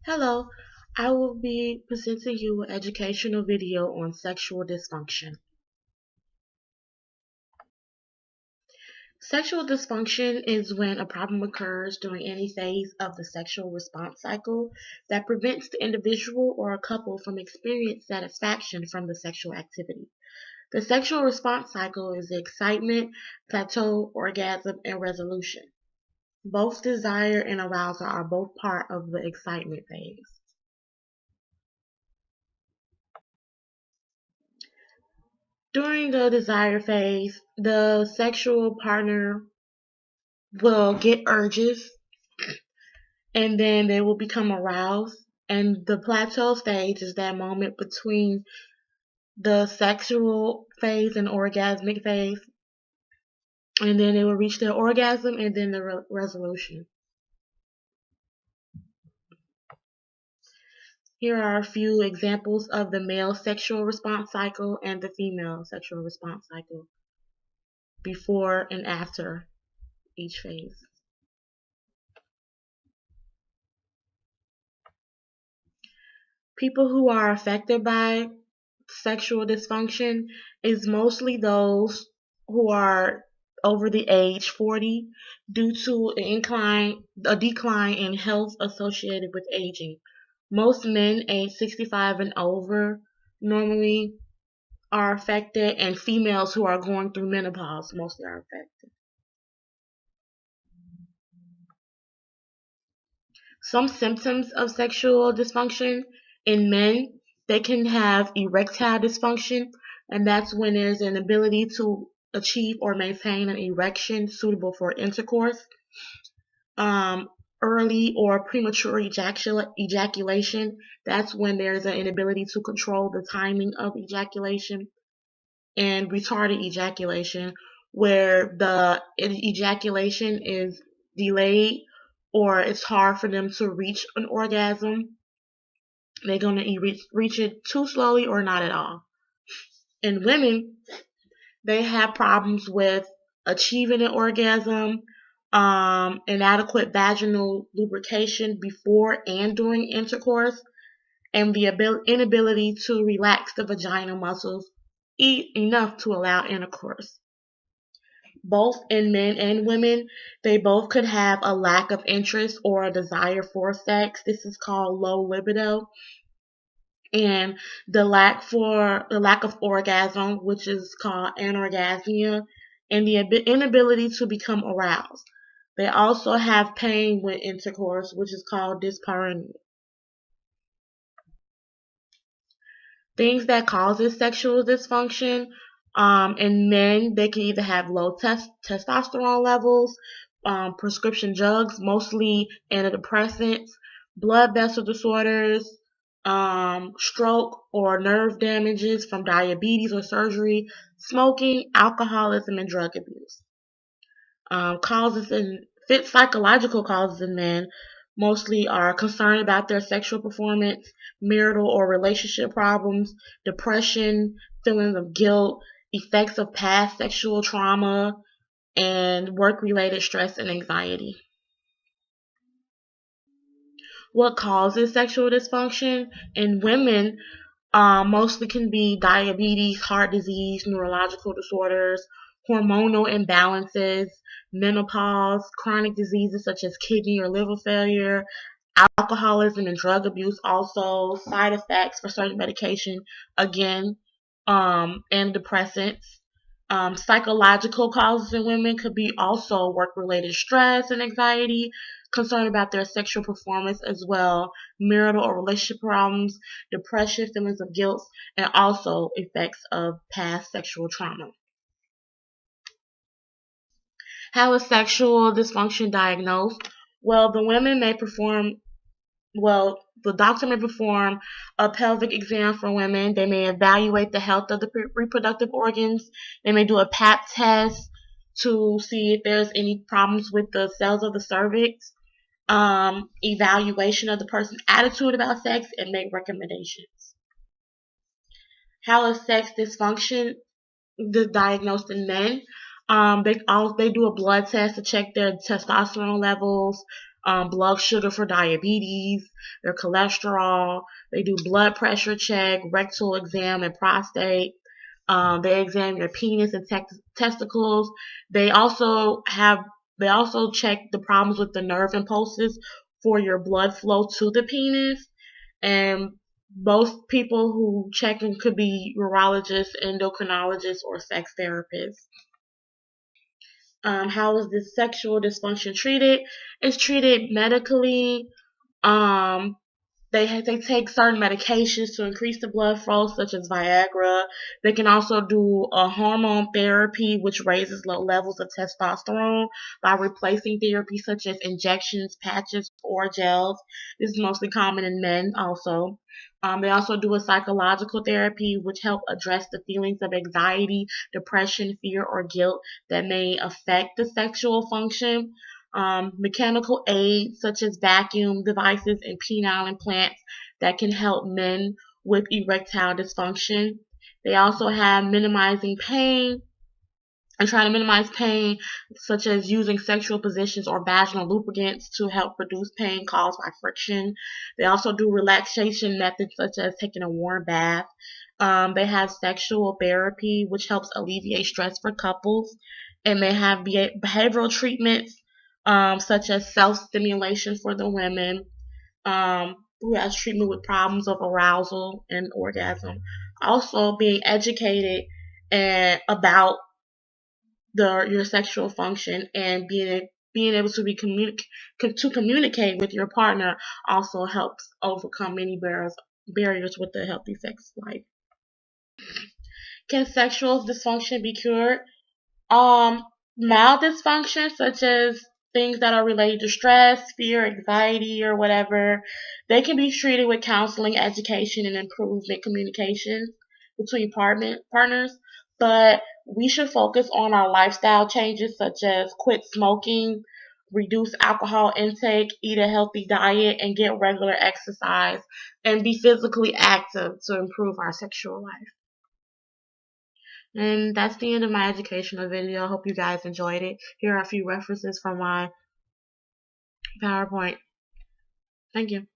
Hello, I will be presenting you an educational video on sexual dysfunction. Sexual dysfunction is when a problem occurs during any phase of the sexual response cycle that prevents the individual or a couple from experiencing satisfaction from the sexual activity. The sexual response cycle is the excitement, plateau, orgasm, and resolution. Both desire and arousal are both part of the excitement phase. During the desire phase, the sexual partner will get urges and then they will become aroused. And the plateau stage is that moment between the sexual phase and orgasmic phase. And then they will reach their orgasm and then the resolution. Here are a few examples of the male sexual response cycle and the female sexual response cycle before and after each phase. People who are affected by sexual dysfunction is mostly those who are over the age 40 due to a decline in health associated with aging. Most men age 65 and over normally are affected, and females who are going through menopause mostly are affected. Some symptoms of sexual dysfunction in men, they can have erectile dysfunction, and that's when there's an ability to achieve or maintain an erection suitable for intercourse. Um, Early or premature ejaculation, that's when there's an inability to control the timing of ejaculation. And retarded ejaculation, where the ejaculation is delayed or it's hard for them to reach an orgasm. They're going to reach it too slowly or not at all. In women, they have problems with achieving an orgasm, inadequate vaginal lubrication before and during intercourse, and the inability to relax the vaginal muscles enough to allow intercourse. Both in men and women, they both could have a lack of interest or a desire for sex. This is called low libido. And the lack of orgasm, which is called anorgasmia, and the inability to become aroused. They also have pain with intercourse, which is called dyspareunia. Things that causes sexual dysfunction. In men, they can either have low testosterone levels, prescription drugs, mostly antidepressants, blood vessel disorders, stroke or nerve damages from diabetes or surgery, smoking, alcoholism, and drug abuse. Causes in fit psychological causes in men mostly are concerned about their sexual performance, marital or relationship problems, depression, feelings of guilt, effects of past sexual trauma, and work-related stress and anxiety. What causes sexual dysfunction in women mostly can be diabetes, heart disease, neurological disorders, hormonal imbalances, menopause, chronic diseases such as kidney or liver failure, alcoholism and drug abuse, also side effects for certain medication, again, antidepressants. Psychological causes in women could be also work-related stress and anxiety, concern about their sexual performance as well, marital or relationship problems, depression, feelings of guilt, and also effects of past sexual trauma. How is sexual dysfunction diagnosed? Well, the doctor may perform a pelvic exam for women. They may evaluate the health of the reproductive organs. They may do a pap test to see if there's any problems with the cells of the cervix. Evaluation of the person's attitude about sex, and make recommendations. How is sex dysfunction diagnosed in men? They do a blood test to check their testosterone levels, blood sugar for diabetes, their cholesterol. They do blood pressure check, rectal exam, and prostate. They examine your penis and testicles. They also have they also check the problems with the nerve impulses for your blood flow to the penis. And most people who check them could be urologists, endocrinologists, or sex therapists. How is this sexual dysfunction treated? It's treated medically. Um, they take certain medications to increase the blood flow, such as Viagra. They can also do a hormone therapy, which raises low levels of testosterone by replacing therapy such as injections, patches, or gels. This is mostly common in men also. They also do a psychological therapy, which help address the feelings of anxiety, depression, fear, or guilt that may affect the sexual function. Mechanical aids such as vacuum devices and penile implants that can help men with erectile dysfunction. They also have minimizing pain and trying to minimize pain, such as using sexual positions or vaginal lubricants to help reduce pain caused by friction. They also do relaxation methods such as taking a warm bath. They have sexual therapy, which helps alleviate stress for couples. And they have behavioral treatments, such as self-stimulation for the women, who has treatment with problems of arousal and orgasm. Also, being educated and about your sexual function and being able to to communicate with your partner also helps overcome many barriers with the healthy sex life. Can sexual dysfunction be cured? Um, Mild dysfunction, such as things that are related to stress, fear, anxiety, or whatever, they can be treated with counseling, education, and improvement communication between partners. But we should focus on our lifestyle changes, such as quit smoking, reduce alcohol intake, eat a healthy diet, and get regular exercise, and be physically active to improve our sexual life. And that's the end of my educational video. I hope you guys enjoyed it. Here are a few references from my PowerPoint. Thank you.